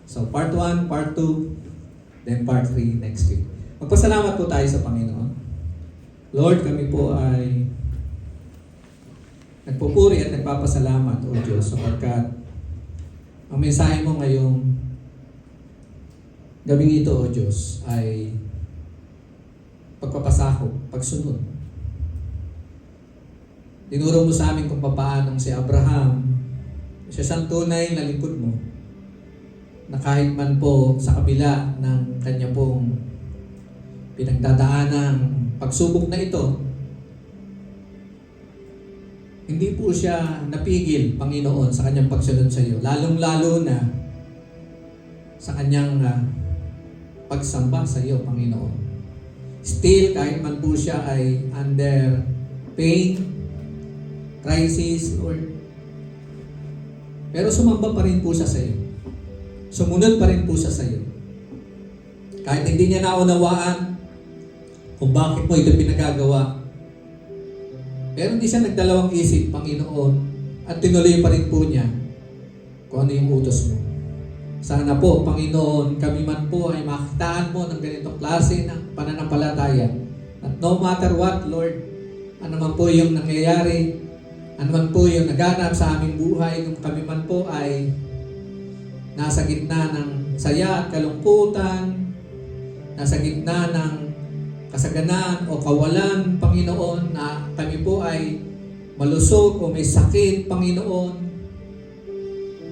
S3: So part 1, part 2, then part 3 next week. Magpasalamat po tayo sa Panginoon. Lord, kami po ay nagpupuri at nagpapasalamat, O Diyos, sapagkat ang mensahe mo ngayong gabing ito, O Diyos, ay pagpapasakop, pagsunod. Tinuro mo sa amin kung paano si Abraham, siya siyang tunay na lingkod mo, na kahit man po sa kabila ng kanya pong pinagdadaanang pagsubok na ito, hindi po siya napigil, Panginoon, sa kanyang pagsunod sa iyo. Lalong-lalo na sa kanyang pagsamba sa iyo, Panginoon. Still, kahit man po siya ay under pain, crisis, Lord, pero sumamba pa rin po siya sa iyo. Sumunod pa rin po siya sa iyo. Kahit hindi niya naunawaan kung bakit mo ito pinagagawa, Pero hindi siya nagdalawang isip, Panginoon, at tinuloy pa rin po niya kung ano yung utos mo. Sana po, Panginoon, kami man po ay makitaan mo ng ganitong klase ng pananampalataya. At no matter what, Lord, ano man po yung nangyayari, ano man po yung naganap sa aming buhay, kung kami man po ay nasa gitna ng saya at kalungkutan, nasa gitna ng kasaganan o kawalan, Panginoon, na kami po ay malusog o may sakit, Panginoon.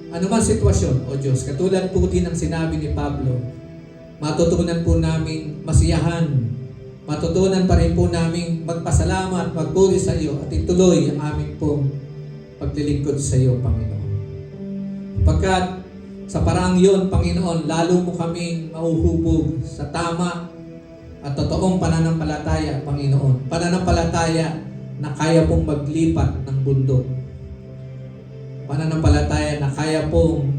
S3: Ano man sitwasyon, O Diyos, katulad po din ng sinabi ni Pablo, matutunan po namin masiyahan, matutunan pa rin po namin magpasalamat, magpuri sa iyo at ituloy ang aming pong paglilingkod sa iyo, Panginoon. Pagkat sa paraang yon, Panginoon, lalo mo kaming mauhubog sa tama at totoong pananampalataya, Panginoon. Pananampalataya na kaya pong maglipat ng bundok. Pananampalataya na kaya pong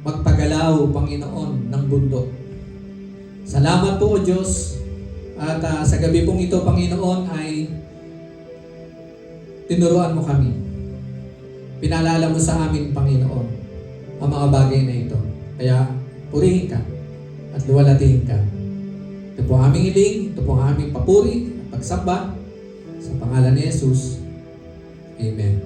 S3: magpagalaw, Panginoon, ng bundok. Salamat po, O Diyos. At sa gabi pong ito, Panginoon, ay tinuruan mo kami. Pinaalala mo sa amin, Panginoon, ang mga bagay na ito. Kaya purihin ka at luwalhatihin ka. Ito po ang aming hiling, ito po ang aming papuri at pagsamba sa pangalan ni Jesus. Amen.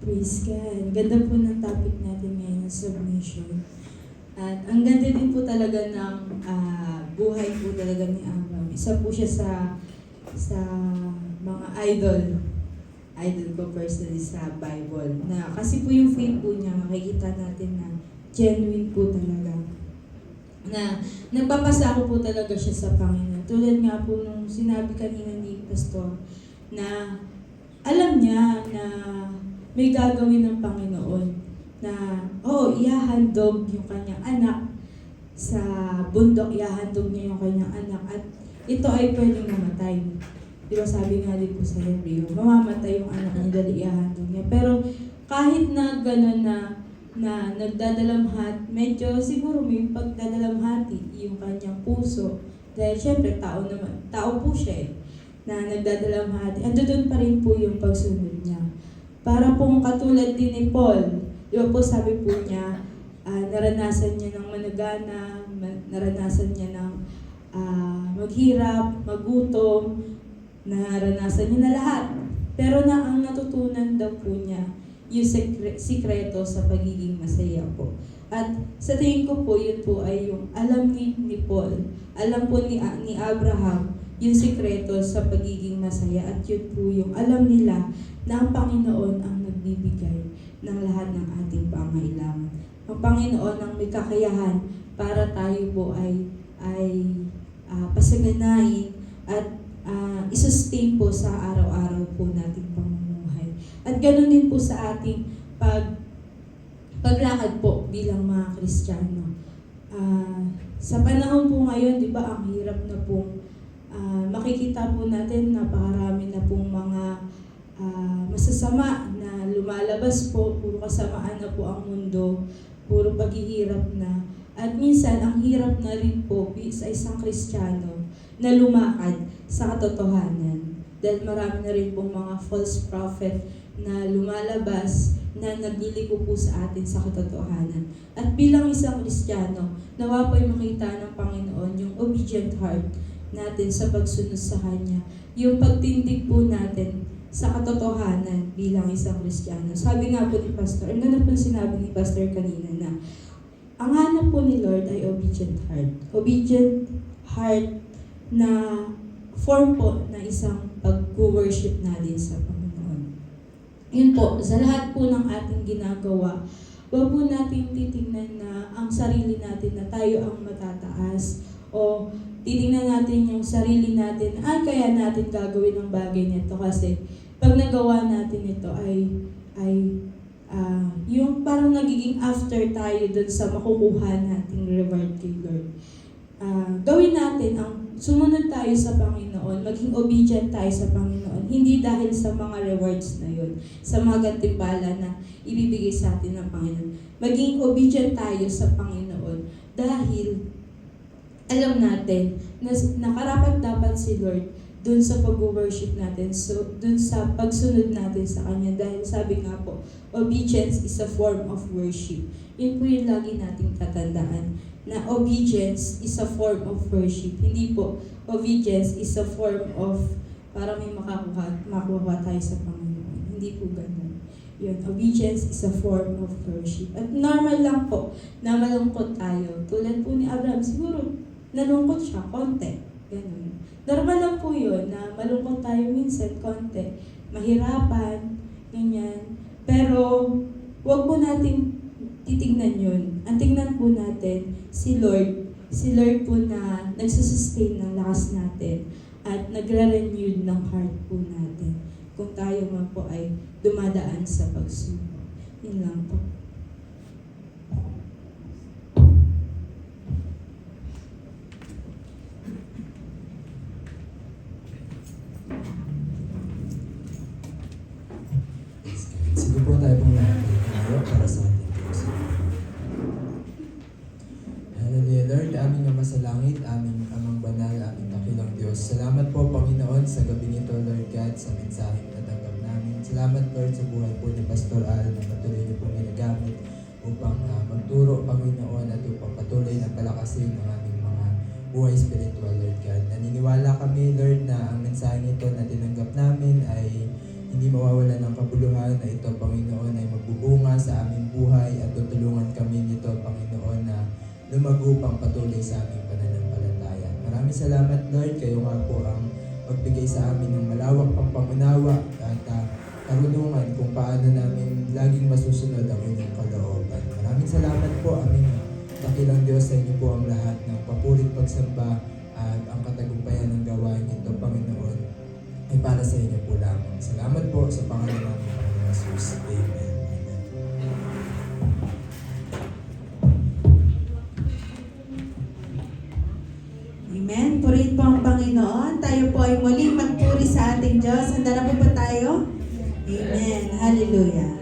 S2: Praise God. Ganda po ng topic natin ngayon, submission. At ang ganda din po talaga ng buhay po talaga ni Abraham. Isa po siya sa mga idol ko personally sa Bible. Na, kasi po yung faith po niya, makikita natin na genuine po talaga. Na nagpapasako po talaga siya sa Panginoon. Tulad nga po nung sinabi kanina ni Pastor, na alam niya na may gagawin ng Panginoon na, ihahandog yung kanyang anak sa bundok, ihahandog niya yung kanyang anak at ito ay pwedeng mamatay. Di ba sabi nga din po sa Hebreo, mamamatay yung anak niya dahil ihahandog niya. Pero kahit na gano'n na nagdadalamhat, medyo siguro may pagdadalamhati yung kanyang puso. Dahil syempre tao po siya na nagdadalamhati. Ando doon pa rin po yung pagsunod niya. Para pong katulad din ni Paul, di ba po sabi po niya, naranasan niya ng managana, naranasan niya ng maghirap, magutom, naranasan niya na lahat. Pero ang natutunan daw po niya, yung sikreto sa pagiging masaya po. At sa tingin ko po, yun po ay yung alam ni Paul, alam po ni Abraham, yung sikreto sa pagiging masaya. At yun po yung alam nila na ang Panginoon ang nagbibigay ng lahat ng ating pangailangan. Ang Panginoon ang may kakayahan para tayo po ay pasaganahin at isustain po sa araw-araw po nating pamumuhay. At ganoon din po sa ating paglakad po bilang mga Kristiyano. Sa panahon po ngayon, di ba, ang hirap na pong makikita po natin napakarami na pong mga masasama na lumalabas po, puro kasamaan na po ang mundo, puro paghihirap na. At minsan, ang hirap na rin po sa isang Kristiyano na lumakad sa katotohanan. Dahil marami na rin pong mga false prophet na lumalabas na nagliliko po sa atin sa katotohanan. At bilang isang Kristiyano, nawa po ay makita ng Panginoon yung obedient heart natin sa pagsunod sa Kanya. Yung pagtindig po natin sa katotohanan bilang isang Kristiyano. Sabi nga po ni Pastor, ano na po sinabi ni Pastor kanina na ang hanap po ni Lord ay obedient heart. Obedient heart na form po na isang pag-worship natin sa Panginoon. Yun po, sa lahat po ng ating ginagawa, huwag po natin titingnan na ang sarili natin na tayo ang matataas o titingnan natin yung sarili natin, kaya natin gagawin ang bagay nito kasi pag nagawa natin ito ay yung parang nagiging after tayo dun sa makukuha nating reward kay Lord. Gawin natin ang
S4: sumunod tayo sa Panginoon, maging obedient tayo sa Panginoon. Hindi dahil sa mga rewards na yun, sa mga gantimpala na ibibigay sa atin ng Panginoon. Maging obedient tayo sa Panginoon dahil alam natin na nakarapat dapat si Lord dun sa pag-worship natin, so dun sa pagsunod natin sa Kanya. Dahil sabi nga po, obedience is a form of worship. Yun po yung lagi nating tatandaan, na obedience is a form of worship. Hindi po, obedience is a form of para may makuha tayo sa Panginoon. Hindi po ganun. Yun, obedience is a form of worship. At normal lang po na malungkot tayo. Tulad po ni Abraham, siguro nalungkot siya, konti. Ganun. Normal lang po yun na malungkot tayo minsan, konti. Mahirapan, ganyan. Pero, wag po nating titignan yun. Ang tignan po natin, si Lord po na nagsusustain ng lakas natin at nagre-renew ng heart po natin kung tayo man po ay dumadaan sa pagsubok. Yun lang po.
S5: Sige po tayo pong lahat ay tumayo para sa ating Diyos. Hallelujah, Lord, aming Ama sa langit, aming Amang Banal, aming dakilang Diyos. Salamat po, Panginoon, sa gabi nito, Lord God, sa mensaheng natanggap namin. Salamat, Lord, sa buhay po ni Pastor Al na patuloy niyo po ginagamit upang magturo, Panginoon, at upang patuloy na palakasin ang aming mga buhay spiritual, Lord God. Naniniwala kami, Lord, na ang mensaheng ito na tinanggap namin ay hindi mawawala ng kabuluhan na ito, Panginoon, ay magbubunga sa aming buhay at tutulungan kami nito, Panginoon, na lumago pang patuloy sa aming pananampalataya. Maraming salamat, Lord. Kayo nga po ang magbigay sa amin ng malawak pang pangunawa at karunungan kung paano namin laging masusunod ang inyong kalooban. Maraming salamat po, aming dakilang Diyos, sa inyo po ang lahat ng papurit pagsamba at ang katagumpayan ng gawain nito, Panginoon, ay para sa inyo po lamang. Salamat po sa pangalan ng Panginoon Jesus. Amen.
S2: Amen. Purihin po ang Panginoon. Tayo po ay muling magpuri sa ating Diyos. Handa na po ba tayo? Amen. Hallelujah.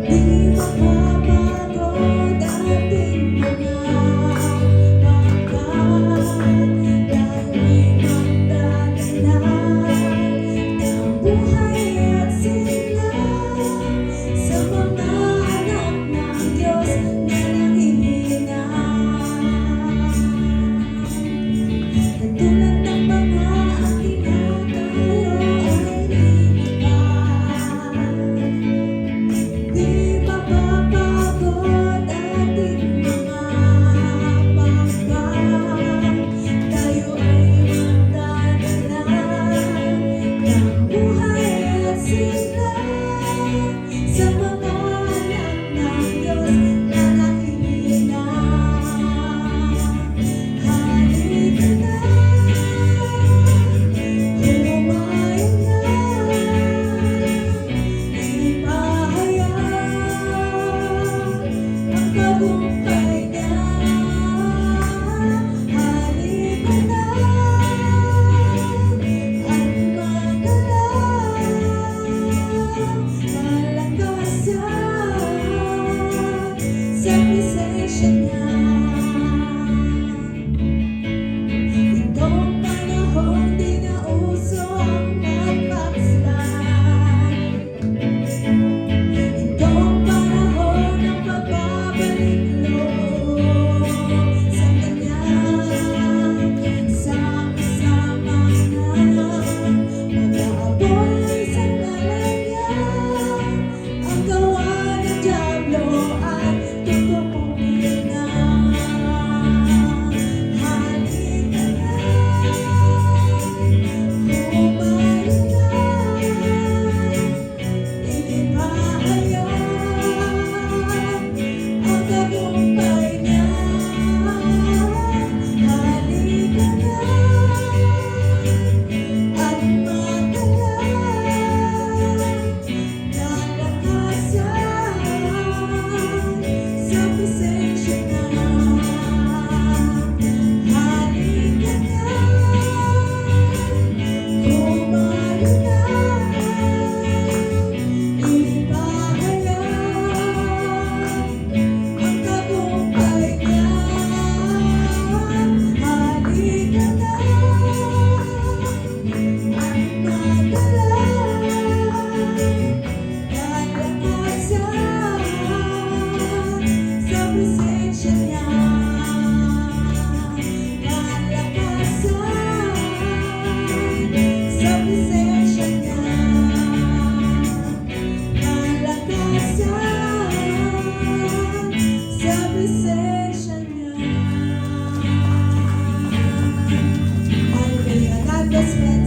S4: Di makapagod ating mga
S2: best friend